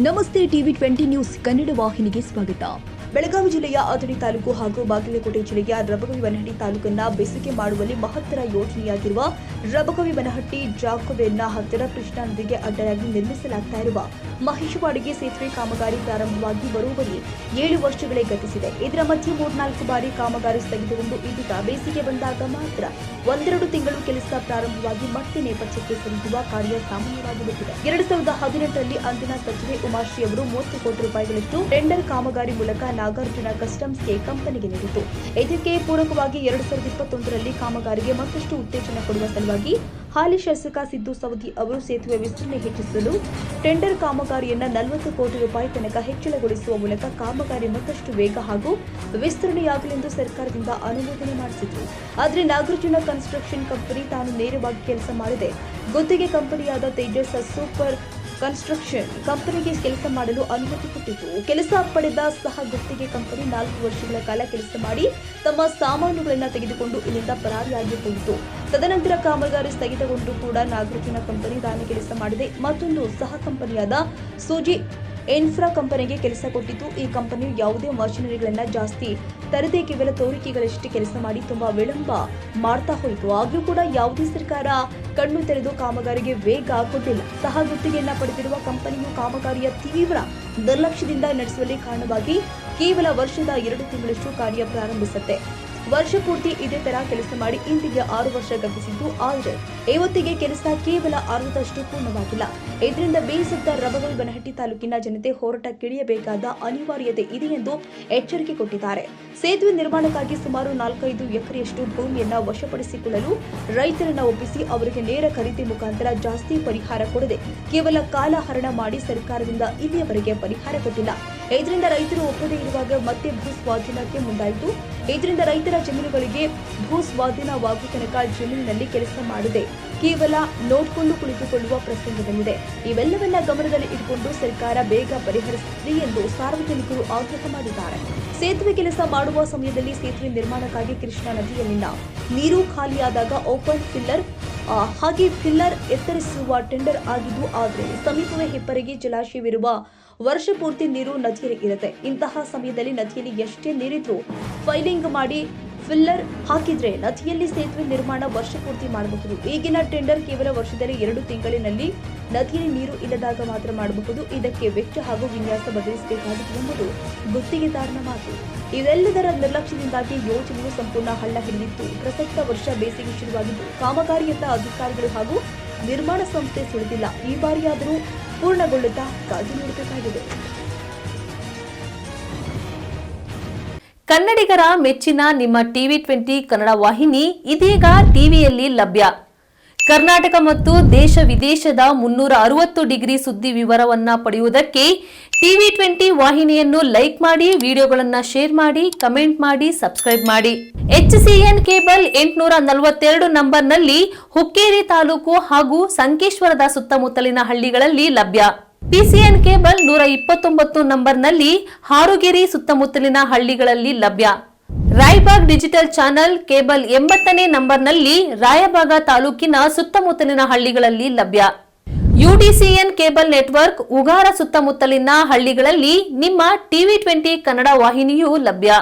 ನಮಸ್ತೆ TV 20 news Kannada ವಾಹಿನಿಗೆ ಸ್ವಾಗತ. ಬೆಳಗಾವಿ ಜಿಲ್ಲೆಯ ಅಥಣಿ ತಾಲೂಕು ಹಾಗೂ ಬಾಗಲಕೋಟೆ ಜಿಲ್ಲೆಯ ರಬಕವಿಬನಹಟ್ಟಿ ತಾಲೂಕನ್ನ ಬೆಸುಗೆ ಮಾಡುವಲ್ಲಿ ಮಹತ್ತರ ಯೋಜನೆಯಾಗಿರುವ ರಬಕವಿಬನಹಟ್ಟಿ ಜಾಕವೆನ್ನ ಹತ್ತಿರ ಕೃಷ್ಣಾ ನದಿಗೆ ಅಡ್ಡಲಾಗಿ ನಿರ್ಮಿಸಲಾಗ್ತಾ ಇರುವ ಮಹೇಶವಾಡಿಗೆ ಸೇತುವೆ ಕಾಮಗಾರಿ ಪ್ರಾರಂಭವಾಗಿ ಬರೋಬ್ಬರಿ 7 ವರ್ಷಗಳೇ ಗತಿಸಿದೆ. ಇದರ ಮಧ್ಯೆ 3-4 ಬಾರಿ ಕಾಮಗಾರಿ ಸ್ಥಗಿತಗೊಂಡು ಇದೀಗ ಬೇಸಿಗೆ ಬಂದಾಗ ಮಾತ್ರ 1-2 ತಿಂಗಳು ಕೆಲಸ ಪ್ರಾರಂಭವಾಗಿ ಮತ್ತೆ ನೇಪಥ್ಯಕ್ಕೆ ಸರಿಯುವ ಕಾರ್ಯ ಸಾಮಾನ್ಯವಾಗಿ ಬಿಟ್ಟಿದೆ. 2018ರಲ್ಲಿ ಅಂದಿನ ಸಚಿವೆ ಉಮಾಶ್ರೀ ಅವರು 30 ಕೋಟಿ ರೂಪಾಯಿಗಳಷ್ಟು ಟೆಂಡರ್ ಕಾಮಗಾರಿ ಮೂಲಕ ನಾಗಾರ್ಜುನ ಕಸ್ಟಮ್ಸ್ಗೆ ಕಂಪನಿಗೆ ನೀಡಿತು. ಇದಕ್ಕೆ ಪೂರಕವಾಗಿ 2021ರಲ್ಲಿ ಕಾಮಗಾರಿಗೆ ಮತ್ತಷ್ಟು ಉತ್ತೇಜನ ಕೊಡುವ ಸಲುವಾಗಿ ಹಾಲಿ ಶಾಸಕ ಸಿದ್ದು ಸವದಿ ಅವರು ಸೇತುವೆ ವಿಸ್ತರಣೆ ಹೆಚ್ಚಿಸಲು ಟೆಂಡರ್ ಕಾಮಗಾರಿಯನ್ನ 40 ಕೋಟಿ ರೂಪಾಯಿ ತನಕ ಹೆಚ್ಚಳಗೊಳಿಸುವ ಮೂಲಕ ಕಾಮಗಾರಿ ಮತ್ತಷ್ಟು ವೇಗ ಹಾಗೂ ವಿಸ್ತರಣೆಯಾಗಲೆಂದು ಸರ್ಕಾರದಿಂದ ಅನುಮೋದನೆ ಮಾಡಿಸಿದ್ರು. ಆದರೆ ನಾಗಾರ್ಜುನ ಕನ್ಸ್ಟ್ರಕ್ಷನ್ ಕಂಪನಿ ತಾನು ನೇರವಾಗಿ ಕೆಲಸ ಮಾಡಿದೆ. ಗುತ್ತಿಗೆ ಕಂಪನಿಯಾದ ತೇಜಸ್ ಸೂಪರ್ ಕನ್ಸ್ಟ್ರಕ್ಷನ್ ಕಂಪನಿಗೆ ಕೆಲಸ ಮಾಡಲು ಅನುಮತಿ ಕೊಟ್ಟಿತು. ಕೆಲಸ ಪಡೆದ ಸಹ ಗುತ್ತಿಗೆ ಕಂಪನಿ 4 ವರ್ಷಗಳ ಕಾಲ ಕೆಲಸ ಮಾಡಿ ತಮ್ಮ ಸಾಮಾನುಗಳನ್ನು ತೆಗೆದುಕೊಂಡು ಇಲ್ಲಿಂದ ಪರಾರಿಯಾಗಿ ಹೋಯಿತು. ತದನಂತರ ಕಾಮಗಾರಿ ಸ್ಥಗಿತಗೊಂಡು ಕೂಡ ನಾಗಾರ್ಜುನ ಕಂಪನಿ ತಾನೇ ಕೆಲಸ ಮಾಡಿದೆ. ಮತ್ತೊಂದು ಸಹ ಕಂಪನಿಯಾದ ಸೂಜಿ ಇನ್ಫ್ರಾ ಕಂಪನಿಗೆ ಕೆಲಸ ಕೊಟ್ಟಿತ್ತು. ಈ ಕಂಪನಿಯು ಯಾವುದೇ ಮಷಿನರಿಗಳನ್ನ ಜಾಸ್ತಿ ತರದೆ ಕೇವಲ ತೋರಿಕೆಗಳಷ್ಟೇ ಕೆಲಸ ಮಾಡಿ ತುಂಬಾ ವಿಳಂಬ ಮಾಡ್ತಾ ಹೋಯಿತು. ಆದರೂ ಕೂಡ ಯಾವುದೇ ಸರ್ಕಾರ ಕಣ್ಣು ತೆರೆದು ಕಾಮಗಾರಿಗೆ ವೇಗ ಕೊಟ್ಟಿಲ್ಲ. ಸಹ ಗುತ್ತಿಗೆಯನ್ನ ಪಡೆದಿರುವ ಕಂಪನಿಯು ಕಾಮಗಾರಿಯ ತೀವ್ರ ನಿರ್ಲಕ್ಷ್ಯದಿಂದ ನಡೆಸುವಲ್ಲಿ ಕಾರಣವಾಗಿ ಕೇವಲ ವರ್ಷದ 2 ತಿಂಗಳಷ್ಟು ಕಾರ್ಯ ಪ್ರಾರಂಭಿಸುತ್ತೆ. ವರ್ಷ ಪೂರ್ತಿ ಇದೇ ತರ ಕೆಲಸ ಮಾಡಿ ಇಂದಿಗೆ 6 ವರ್ಷ ಗತಿಸಿದ್ದು. ಆದರೆ ಇವತ್ತಿಗೆ ಕೆಲಸ ಕೇವಲ ಅರ್ಧದಷ್ಟು ಪೂರ್ಣವಾಗಿಲ್ಲ. ಇದರಿಂದ ಬೇಸತ್ತ ರಬಕವಿಬನಹಟ್ಟಿ ತಾಲೂಕಿನ ಜನತೆ ಹೋರಾಟಕ್ಕಿಳಿಯಬೇಕಾದ ಅನಿವಾರ್ಯತೆ ಇದೆ ಎಂದು ಎಚ್ಚರಿಕೆ ಕೊಟ್ಟಿದ್ದಾರೆ. ಸೇತುವೆ ನಿರ್ಮಾಣಕ್ಕಾಗಿ ಸುಮಾರು 4-5 ಎಕರೆಯಷ್ಟು ಭೂಮಿಯನ್ನ ವಶಪಡಿಸಿಕೊಳ್ಳಲು ರೈತರನ್ನ ಒಪ್ಪಿಸಿ ಅವರಿಗೆ ನೇರ ಖರೀದಿ ಮುಖಾಂತರ ಜಾಸ್ತಿ ಪರಿಹಾರ ಕೊಡದೆ ಕೇವಲ ಕಾಲಹರಣ ಮಾಡಿ ಸರ್ಕಾರದಿಂದ ಇಲ್ಲಿಯವರೆಗೆ ಪರಿಹಾರ ಕೊಟ್ಟಿಲ್ಲ. ಇದರಿಂದ ರೈತರು ಒಪ್ಪದೇ ಇರುವಾಗ ಮತ್ತೆ ಭೂ ಸ್ವಾಧೀನಕ್ಕೆ ಮುಂದಾಯಿತು. ಇದರಿಂದ ರೈತರ ಜಮೀನುಗಳಿಗೆ ಭೂ ಸ್ವಾಧೀನವಾಗುವ ತನಕ ಜಮೀನಿನಲ್ಲಿ ಕೆಲಸ ಮಾಡದೆ ಕೇವಲ ನೋಡ್ಕೊಂಡು ಕುಳಿತುಕೊಳ್ಳುವ ಪ್ರಸಂಗದಲ್ಲಿದೆ. ಇವೆಲ್ಲವನ್ನ ಗಮನದಲ್ಲಿ ಇಟ್ಟುಕೊಂಡು ಸರ್ಕಾರ ಬೇಗ ಪರಿಹರಿಸಲಿ ಎಂದು ಸಾರ್ವಜನಿಕರು ಆಗ್ರಹ ಮಾಡಿದ್ದಾರೆ. ಸೇತುವೆ ಕೆಲಸ ಮಾಡುವ ಸಮಯದಲ್ಲಿ ಸೇತುವೆ ನಿರ್ಮಾಣಕ್ಕಾಗಿ ಕೃಷ್ಣಾ ನದಿಯಲ್ಲಿನ ನೀರು ಖಾಲಿಯಾದಾಗ ಓಪನ್ ಫಿಲ್ಲರ್ ಹಾಗೆ ಫಿಲ್ಲರ್ ಎತ್ತರಿಸುವ ಟೆಂಡರ್ ಆಗಿದ್ದು. ಆದರೆ ಸಮೀಪವೇ ಹೆಪ್ಪರಗಿ ಜಲಾಶಯವಿರುವ ವರ್ಷ ಪೂರ್ತಿ ನೀರು ನದಿಯಲ್ಲಿ ಇರುತ್ತೆ. ಇಂತಹ ಸಮಯದಲ್ಲಿ ನದಿಯಲ್ಲಿ ಎಷ್ಟೇ ನೀರಿದ್ರೂ ಫೈಲಿಂಗ್ ಮಾಡಿ ಫಿಲ್ಲರ್ ಹಾಕಿದ್ರೆ ನದಿಯಲ್ಲಿ ಸೇತುವೆ ನಿರ್ಮಾಣ ವರ್ಷ ಪೂರ್ತಿ ಮಾಡಬಹುದು. ಈಗಿನ ಟೆಂಡರ್ ಕೇವಲ ವರ್ಷದಲ್ಲಿ 2 ತಿಂಗಳಿನಲ್ಲಿ ನದಿಯಲ್ಲಿ ನೀರು ಇಲ್ಲದಾಗ ಮಾತ್ರ ಮಾಡಬಹುದು. ಇದಕ್ಕೆ ವೆಚ್ಚ ಹಾಗೂ ವಿನ್ಯಾಸ ಬದಲಿಸಬೇಕಾಗಿದೆ ಎಂಬುದು ಗುತ್ತಿಗೆದಾರನ ಮಾತು. ಇವೆಲ್ಲದರ ನಿರ್ಲಕ್ಷ್ಯದಿಂದಾಗಿ ಯೋಜನೆಯು ಸಂಪೂರ್ಣ ಹಳ್ಳ ಹಿಡಿದಿತ್ತು. ಪ್ರಸಕ್ತ ವರ್ಷ ಬೇಸಿಗೆ ಶುರುವಾಗಿದ್ದು ಕಾಮಗಾರಿಯತ್ತ ಅಧಿಕಾರಿಗಳು ಹಾಗೂ ನಿರ್ಮಾಣ ಸಂಸ್ಥೆ ಸುಳಿದಿಲ್ಲ. ಈ ಬಾರಿಯಾದರೂ ಪೂರ್ಣಗೊಳ್ಳುತ್ತಾ ಕಾದು ನೋಡಬೇಕಾಗಿದೆ. ಕನ್ನಡಿಗರ ಮೆಚ್ಚಿನ ನಿಮ್ಮ ಟಿವಿ 20 ಕನ್ನಡ ವಾಹಿನಿ ಇದೀಗ ಟಿವಿಯಲ್ಲಿ ಲಭ್ಯ. ಕರ್ನಾಟಕ ಮತ್ತು ದೇಶ ವಿದೇಶದ 360 ಡಿಗ್ರಿ ಸುದ್ದಿ ವಿವರವನ್ನ ಪಡೆಯುವುದಕ್ಕೆ ಟಿವಿ 20 ವಾಹಿನಿಯನ್ನು ಲೈಕ್ ಮಾಡಿ, ವಿಡಿಯೋಗಳನ್ನು ಶೇರ್ ಮಾಡಿ, ಕಮೆಂಟ್ ಮಾಡಿ, ಸಬ್ಸ್ಕ್ರೈಬ್ ಮಾಡಿ. HCN ಕೇಬಲ್ 842 ನಂಬರ್ನಲ್ಲಿ ಹುಕ್ಕೇರಿ ತಾಲೂಕು ಹಾಗೂ ಸಂಕೇಶ್ವರದ ಸುತ್ತಮುತ್ತಲಿನ ಹಳ್ಳಿಗಳಲ್ಲಿ ಲಭ್ಯ. PCN ಕೇಬಲ್ 129 ನಂಬರ್ನಲ್ಲಿ ಹಾರುಗೆರೆ ಸುತ್ತಮುತ್ತಲಿನ ಹಳ್ಳಿಗಳಲ್ಲಿ ಲಭ್ಯ. ರಾಯಬಾಗ್ ಡಿಜಿಟಲ್ ಚಾನೆಲ್ ಕೇಬಲ್ 80ನೇ ನಂಬರ್ನಲ್ಲಿ ರಾಯಬಾಗ ತಾಲೂಕಿನ ಸುತ್ತಮುತ್ತಲಿನ ಹಳ್ಳಿಗಳಲ್ಲಿ ಲಭ್ಯ. UDCN ಕೇಬಲ್ ನೆಟ್ವರ್ಕ್ ಉಗಾರ ಸುತ್ತಮುತ್ತಲಿನ ಹಳ್ಳಿಗಳಲ್ಲಿ ನಿಮ್ಮ ಟಿವಿ 20 ಕನ್ನಡ ವಾಹಿನಿಯೂ ಲಭ್ಯ.